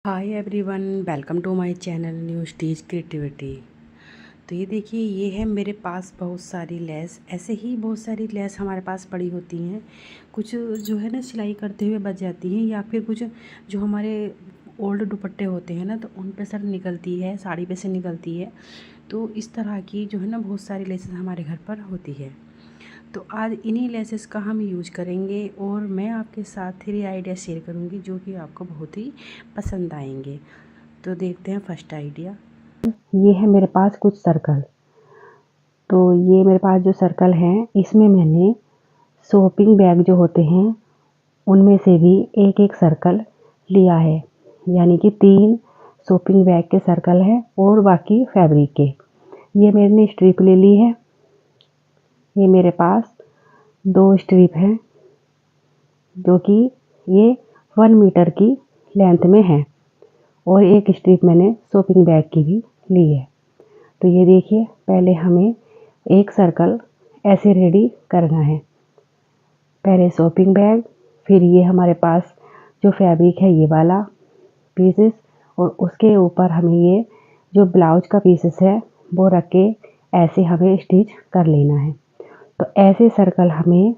Hi everyone, welcome to my channel new stitch creativity. तो ये देखिए, ये है मेरे पास बहुत सारी लेस। ऐसे ही बहुत सारी लेस हमारे पास पड़ी होती हैं। कुछ जो है ना सिलाई करते हुए बच जाती हैं, या फिर कुछ जो हमारे ओल्ड दुपट्टे होते हैं ना, तो उन पे सर निकलती है, साड़ी पे से निकलती है। तो इस तरह की जो है ना बहुत सारी लेसेस हमारे घर पर होती है। तो आज इन्हीं लेसेस का हम यूज करेंगे और मैं आपके साथ 3 आइडिया शेयर करूंगी जो कि आपको बहुत ही पसंद आएंगे। तो देखते हैं फर्स्ट आइडिया। ये है मेरे पास कुछ सर्कल। तो ये मेरे पास जो सर्कल हैं, इसमें मैंने शॉपिंग बैग जो होते हैं उनमें से भी एक एक सर्कल लिया है। यानी कि 3 शॉपिंग बैग के सर्कल है और बाकी फैब्रिक के। ये मैंने स्ट्रिप ले ली है। ये मेरे पास 2 स्ट्रिप हैं जो कि ये 1 मीटर की लेंथ में है, और एक स्ट्रिप मैंने शॉपिंग बैग की भी ली है। तो ये देखिए, पहले हमें एक सर्कल ऐसे रेडी करना है। पहले शॉपिंग बैग, फिर ये हमारे पास जो फैब्रिक है ये वाला पीसेस, और उसके ऊपर हमें ये जो ब्लाउज का पीसेस है वो रख के ऐसे हमें स्टिच कर लेना है। तो ऐसे सर्कल हमें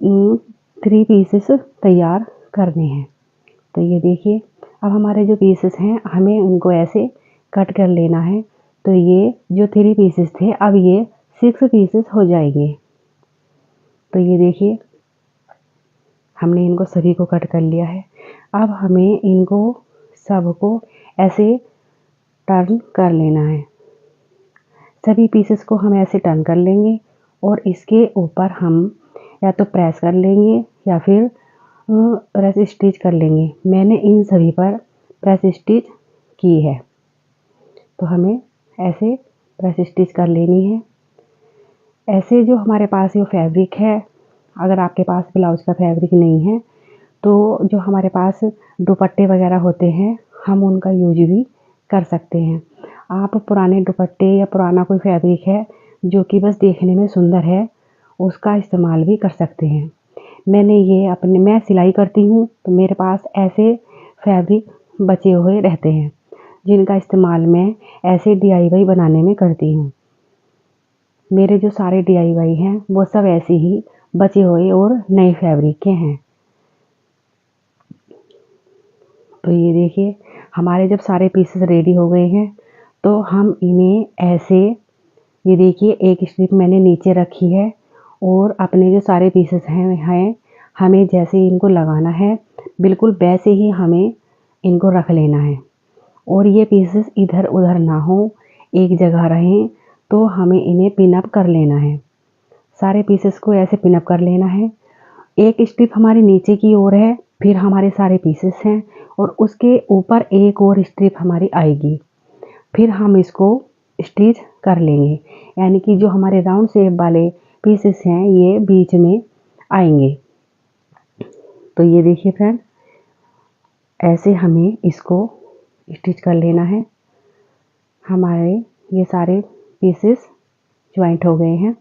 3 पीसेस तैयार करने हैं। तो ये देखिए, अब हमारे जो पीसेस हैं हमें उनको ऐसे कट कर लेना है। तो ये जो 3 पीसेस थे अब ये 6 पीसेस हो जाएंगे। तो ये देखिए, हमने इनको सभी को कट कर लिया है। अब हमें इनको सबको ऐसे टर्न कर लेना है। सभी पीसेस को हम ऐसे टर्न कर लेंगे और इसके ऊपर हम या तो प्रेस कर लेंगे या फिर प्रेस स्टिच कर लेंगे। मैंने इन सभी पर प्रेस स्टिच की है। तो हमें ऐसे प्रेस स्टिच कर लेनी है। ऐसे जो हमारे पास ये फैब्रिक है, अगर आपके पास ब्लाउज का फैब्रिक नहीं है तो जो हमारे पास दुपट्टे वगैरह होते हैं हम उनका यूज भी कर सकते हैं। आप पुराने दुपट्टे या पुराना कोई फैब्रिक है जो कि बस देखने में सुंदर है, उसका इस्तेमाल भी कर सकते हैं। मैं सिलाई करती हूँ तो मेरे पास ऐसे फैब्रिक बचे हुए रहते हैं जिनका इस्तेमाल मैं ऐसे DIY बनाने में करती हूँ। मेरे जो सारे DIY हैं वो सब ऐसे ही बचे हुए और नए फैब्रिक के हैं। तो ये देखिए, हमारे जब सारे पीसेस रेडी हो गए हैं तो हम इन्हें ऐसे, ये देखिए एक स्ट्रिप मैंने नीचे रखी है और अपने जो सारे पीसेस हैं हमें जैसे इनको लगाना है बिल्कुल वैसे ही हमें इनको रख लेना है। और ये पीसेस इधर उधर ना हो, एक जगह रहें। तो हमें इन्हें पिन अप कर लेना है। सारे पीसेस को ऐसे पिन अप कर लेना है। एक स्ट्रिप हमारी नीचे की ओर है, फिर हमारे सारे पीसेस हैं और उसके ऊपर एक और स्ट्रिप हमारी आएगी। फिर हम इसको स्टिच कर लेंगे, यानी कि जो हमारे राउंड शेप वाले पीसेस हैं ये बीच में आएंगे। तो ये देखिए फ्रेंड, ऐसे हमें इसको स्टिच कर लेना है। हमारे ये सारे पीसेस ज्वाइंट हो गए हैं।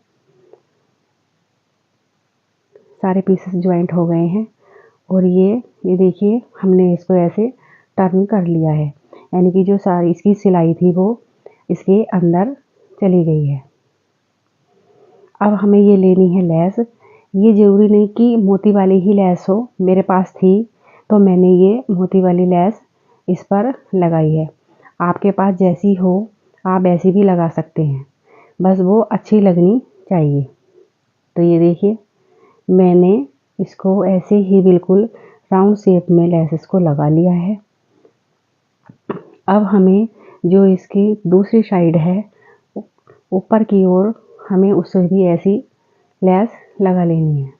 सारे पीसेस ज्वाइंट हो गए हैं और ये देखिए, हमने इसको ऐसे टर्न कर लिया है, यानी कि जो सारी इसकी सिलाई थी वो इसके अंदर चली गई है। अब हमें ये लेनी है लेस। ये ज़रूरी नहीं कि मोती वाली ही लेस हो, मेरे पास थी तो मैंने ये मोती वाली लेस इस पर लगाई है। आपके पास जैसी हो आप ऐसी भी लगा सकते हैं, बस वो अच्छी लगनी चाहिए। तो ये देखिए, मैंने इसको ऐसे ही बिल्कुल राउंड शेप में लेसेस को लगा लिया है। अब हमें जो इसकी दूसरी साइड है ऊपर की ओर, हमें उससे भी ऐसी लेस लगा लेनी है।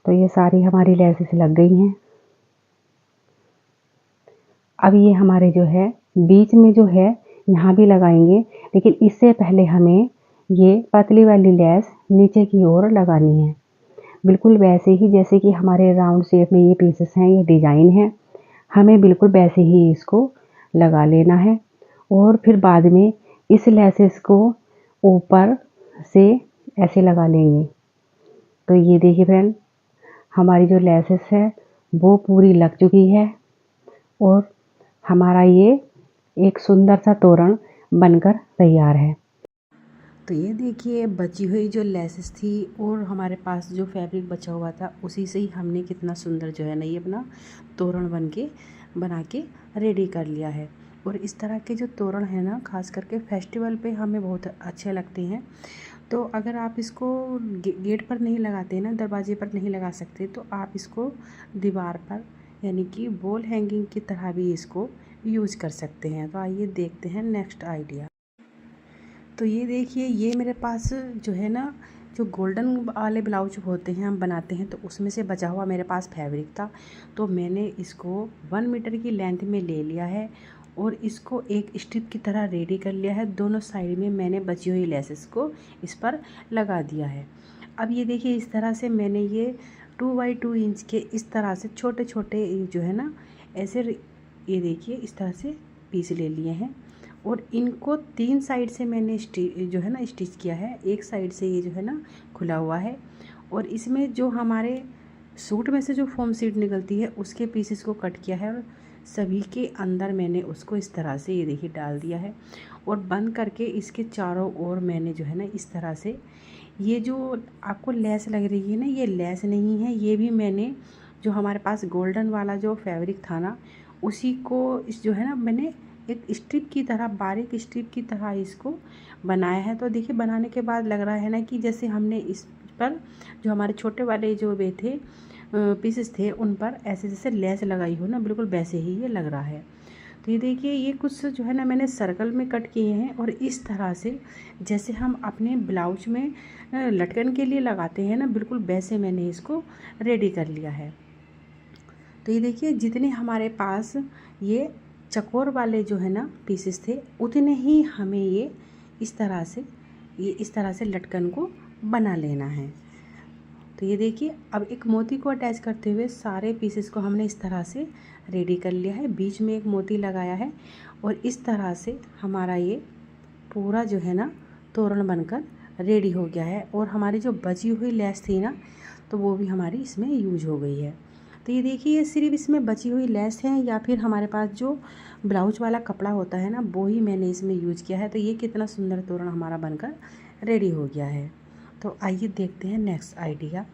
तो ये सारी हमारी लेसेस लग गई हैं। अब ये हमारे जो है बीच में जो है यहाँ भी लगाएंगे, लेकिन इससे पहले हमें ये पतली वाली लेस नीचे की ओर लगानी है। बिल्कुल वैसे ही जैसे कि हमारे राउंड शेप में ये पीसेस हैं, ये डिज़ाइन है, हमें बिल्कुल वैसे ही इसको लगा लेना है। और फिर बाद में इस लेसेस को ऊपर से ऐसे लगा लेंगे। तो ये देखिए फ्रेंड, हमारी जो लेसेस है वो पूरी लग चुकी है। और हमारा ये एक सुंदर सा तोरण बनकर तैयार है। तो ये देखिए बची हुई जो लेसेस थी और हमारे पास जो फैब्रिक बचा हुआ था उसी से ही हमने कितना सुंदर जो है ना ये अपना तोरण बना के रेडी कर लिया है। और इस तरह के जो तोरण है ना खास करके फेस्टिवल पे हमें बहुत अच्छे लगते हैं। तो अगर आप इसको गेट पर नहीं लगाते ना, दरवाजे पर नहीं लगा सकते, तो आप इसको दीवार पर यानी कि वॉल हैंगिंग की तरह भी इसको यूज कर सकते हैं। तो आइए देखते हैं नेक्स्ट आइडिया। तो ये देखिए ये मेरे पास जो है ना जो गोल्डन वाले ब्लाउज होते हैं हम बनाते हैं, तो उसमें से बचा हुआ मेरे पास फैब्रिक था। तो मैंने इसको 1 मीटर की लेंथ में ले लिया है और इसको एक स्ट्रिप की तरह रेडी कर लिया है। दोनों साइड में मैंने बची हुई लेसेस को इस पर लगा दिया है। अब ये देखिए इस तरह से मैंने ये 2 बाई 2 इंच के इस तरह से छोटे छोटे जो है ना ऐसे ये देखिए इस तरह से पीस ले लिए हैं और इनको 3 साइड से मैंने जो है ना स्टिच किया है। एक साइड से ये जो है ना खुला हुआ है और इसमें जो हमारे सूट में से जो फॉर्म सीट निकलती है उसके पीसेस को कट किया है और सभी के अंदर मैंने उसको इस तरह से ये देखिए डाल दिया है और बंद करके इसके चारों ओर मैंने जो है ना इस तरह से ये जो आपको लेस लग रही है ना, ये लेस नहीं है, ये भी मैंने जो हमारे पास गोल्डन वाला जो फैब्रिक था ना उसी को इस जो है ना मैंने एक स्ट्रिप की तरह बारीक स्ट्रिप की तरह इसको बनाया है। तो देखिए बनाने के बाद लग रहा है ना कि जैसे हमने इस पर जो हमारे छोटे वाले जो वे थे पीसेस थे उन पर ऐसे जैसे लेस लगाई हो ना, बिल्कुल वैसे ही ये लग रहा है। तो ये देखिए ये कुछ जो है ना मैंने सर्कल में कट किए हैं और इस तरह से जैसे हम अपने ब्लाउज में लटकन के लिए लगाते हैं ना, बिल्कुल वैसे मैंने इसको रेडी कर लिया है। तो ये देखिए जितने हमारे पास ये चकोर वाले जो है ना पीसेस थे उतने ही हमें ये इस तरह से लटकन को बना लेना है। तो ये देखिए अब एक मोती को अटैच करते हुए सारे पीसेस को हमने इस तरह से रेडी कर लिया है। बीच में एक मोती लगाया है और इस तरह से हमारा ये पूरा जो है ना तोरण बनकर रेडी हो गया है। और हमारी जो बची हुई लेस थी ना तो वो भी हमारी इसमें यूज हो गई है। तो ये देखिए ये सिर्फ इसमें बची हुई लेस है या फिर हमारे पास जो ब्लाउज वाला कपड़ा होता है ना वो ही मैंने इसमें यूज किया है। तो ये कितना सुंदर तोरण हमारा बनकर रेडी हो गया है। तो आइए देखते हैं नेक्स्ट आइडिया।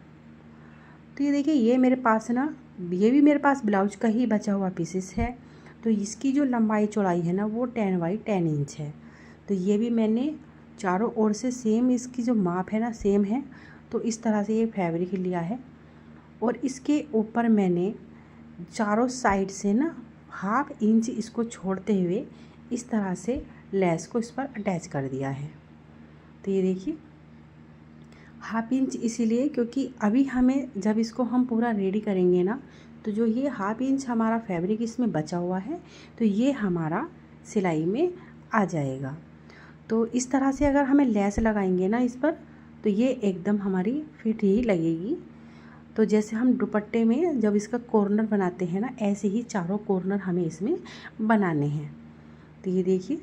तो ये देखिए ये मेरे पास ना ये भी मेरे पास ब्लाउज का ही बचा हुआ पीसेस है। तो इसकी जो लंबाई चौड़ाई है ना वो 10 बाई 10 इंच है। तो ये भी मैंने चारों ओर से सेम इसकी जो माप है ना सेम है। तो इस तरह से ये फैब्रिक लिया है और इसके ऊपर मैंने चारों साइड से ना 1/2 इंच इसको छोड़ते हुए इस तरह से लेस को इस पर अटैच कर दिया है। तो ये देखिए 1/2 इंच इसीलिए क्योंकि अभी हमें जब इसको हम पूरा रेडी करेंगे ना तो जो ये 1/2 इंच हमारा फैब्रिक इसमें बचा हुआ है तो ये हमारा सिलाई में आ जाएगा। तो इस तरह से अगर हमें लेस लगाएंगे ना इस पर तो ये एकदम हमारी फिट ही लगेगी। तो जैसे हम दुपट्टे में जब इसका कॉर्नर बनाते हैं ना ऐसे ही चारों कॉर्नर हमें इसमें बनाने हैं। तो ये देखिए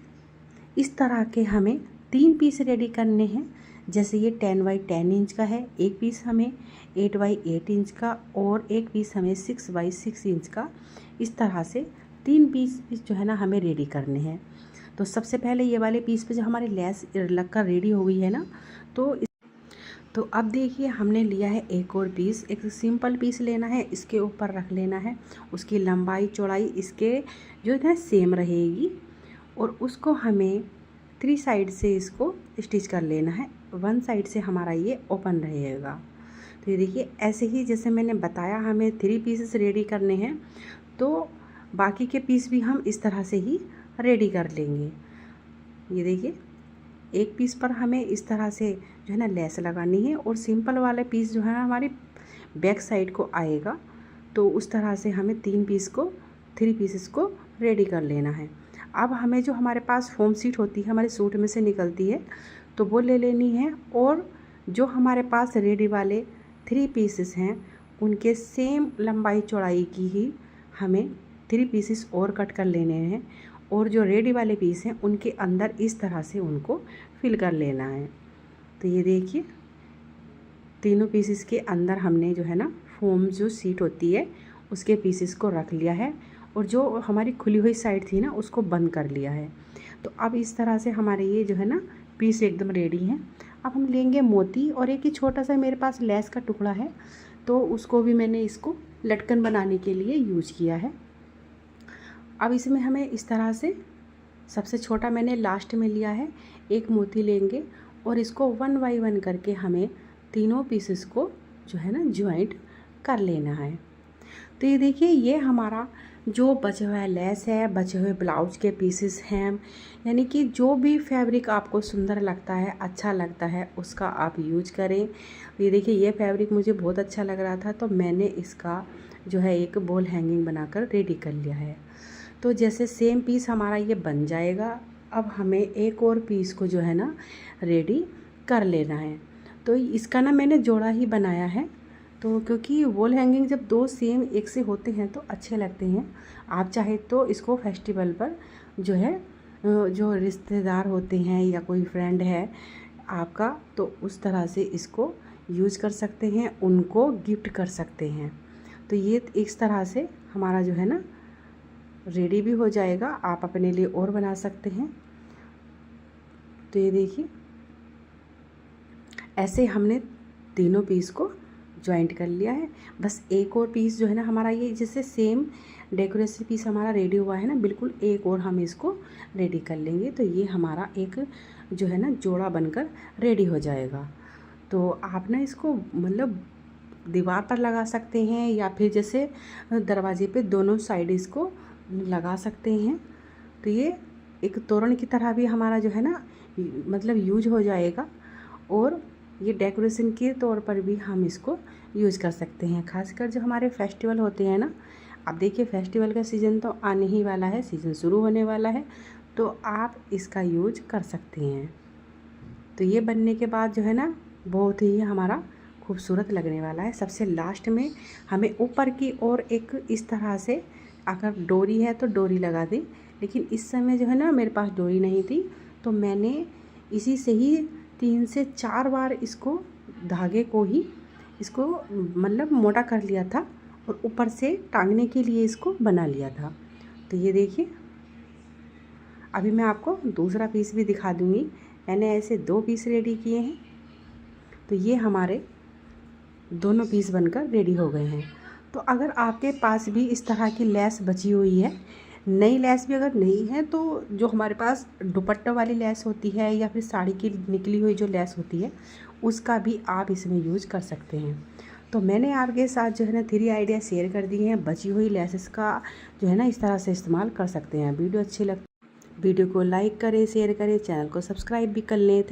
इस तरह के हमें 3 पीस रेडी करने हैं। जैसे ये 10 बाई 10 इंच का है, एक पीस हमें 8 बाई 8 इंच का और एक पीस हमें 6 बाई 6 इंच का। इस तरह से 3 पीस जो है ना हमें रेडी करने हैं। तो सबसे पहले ये वाले पीस पे जो हमारी लेस लग कर रेडी हो गई है ना तो अब देखिए हमने लिया है एक और पीस, एक सिंपल पीस लेना है, इसके ऊपर रख लेना है। उसकी लंबाई चौड़ाई इसके जो है सेम रहेगी और उसको हमें 3 साइड से इसको स्टिच कर लेना है। 1 साइड से हमारा ये ओपन रहेगा। तो ये देखिए ऐसे ही जैसे मैंने बताया हमें 3 पीसेस रेडी करने हैं तो बाकी के पीस भी हम इस तरह से ही रेडी कर लेंगे। ये देखिए एक पीस पर हमें इस तरह से जो है ना लेस लगानी है और सिंपल वाले पीस जो है ना हमारी बैक साइड को आएगा। तो उस तरह से हमें 3 पीसेस को रेडी कर लेना है। अब हमें जो हमारे पास फॉर्म सीट होती है हमारे सूट में से निकलती है तो वो ले लेनी है और जो हमारे पास रेडी वाले 3 पीसेस हैं उनके सेम लंबाई चौड़ाई की ही हमें 3 पीसेस और कट कर लेने हैं और जो रेडी वाले पीस हैं उनके अंदर इस तरह से उनको फिल कर लेना है। तो ये देखिए तीनों पीसेस के अंदर हमने जो है ना फॉर्म जो सीट होती है उसके पीसेस को रख लिया है और जो हमारी खुली हुई साइड थी ना उसको बंद कर लिया है। तो अब इस तरह से हमारे ये जो है ना पीस एकदम रेडी हैं। अब हम लेंगे मोती और एक ही छोटा सा मेरे पास लेस का टुकड़ा है, तो उसको भी मैंने इसको लटकन बनाने के लिए यूज किया है। अब इसमें हमें इस तरह से सबसे छोटा मैंने लास्ट में लिया है, एक मोती लेंगे और इसको 1 बाय 1 करके हमें तीनों पीसेस को जो है ना ज्वाइंट कर लेना है। तो ये देखिए ये हमारा जो बचा हुआ लेस है, बचे हुए ब्लाउज के पीसेस हैं, यानी कि जो भी फैब्रिक आपको सुंदर लगता है, अच्छा लगता है, उसका आप यूज करें। ये देखिए ये फैब्रिक मुझे बहुत अच्छा लग रहा था, तो मैंने इसका जो है एक बॉल हैंगिंग बनाकर रेडी कर लिया है। तो जैसे सेम पीस हमारा ये बन जाएगा, अब हमें एक और पीस को जो है ना रेडी कर लेना है। तो इसका ना मैंने जोड़ा ही बनाया है, तो क्योंकि वॉल हैंगिंग जब दो सेम एक से होते हैं तो अच्छे लगते हैं। आप चाहे तो इसको फेस्टिवल पर जो है जो रिश्तेदार होते हैं या कोई फ्रेंड है आपका, तो उस तरह से इसको यूज कर सकते हैं, उनको गिफ्ट कर सकते हैं। तो ये इस तरह से हमारा जो है ना रेडी भी हो जाएगा, आप अपने लिए और बना सकते हैं। तो ये देखिए ऐसे हमने तीनों पीस को जॉइंट कर लिया है। बस एक और पीस जो है ना हमारा ये जैसे सेम डेकोरेशन पीस हमारा रेडी हुआ है ना, बिल्कुल एक और हम इसको रेडी कर लेंगे। तो ये हमारा एक जो है ना जोड़ा बनकर रेडी हो जाएगा। तो आप ना इसको मतलब दीवार पर लगा सकते हैं या फिर जैसे दरवाजे पे दोनों साइड इसको लगा सकते हैं। तो ये एक तोरण की तरह भी हमारा जो है ना मतलब यूज हो जाएगा, और ये डेकोरेशन के तौर पर भी हम इसको यूज़ कर सकते हैं। खासकर जो हमारे फेस्टिवल होते हैं ना, अब देखिए फेस्टिवल का सीज़न तो आने ही वाला है, सीज़न शुरू होने वाला है, तो आप इसका यूज कर सकते हैं। तो ये बनने के बाद जो है ना बहुत ही हमारा खूबसूरत लगने वाला है। सबसे लास्ट में हमें ऊपर की ओर एक इस तरह से, अगर डोरी है तो डोरी लगा दी, लेकिन इस समय जो है ना मेरे पास डोरी नहीं थी, तो मैंने इसी से ही 3 से 4 बार इसको धागे को ही इसको मतलब मोटा कर लिया था और ऊपर से टांगने के लिए इसको बना लिया था। तो ये देखिए अभी मैं आपको दूसरा पीस भी दिखा दूँगी। मैंने ऐसे 2 पीस रेडी किए हैं, तो ये हमारे दोनों पीस बनकर रेडी हो गए हैं। तो अगर आपके पास भी इस तरह की लेस बची हुई है, नई लेस भी अगर नहीं है, तो जो हमारे पास दुपट्टा वाली लेस होती है या फिर साड़ी की निकली हुई जो लेस होती है, उसका भी आप इसमें यूज कर सकते हैं। तो मैंने आपके साथ जो है ना 3 आइडिया शेयर कर दिए हैं। बची हुई लेसेस का जो है ना इस तरह से इस्तेमाल कर सकते हैं। वीडियो अच्छी वीडियो को लाइक करें, शेयर करें, चैनल को सब्सक्राइब भी कर लें।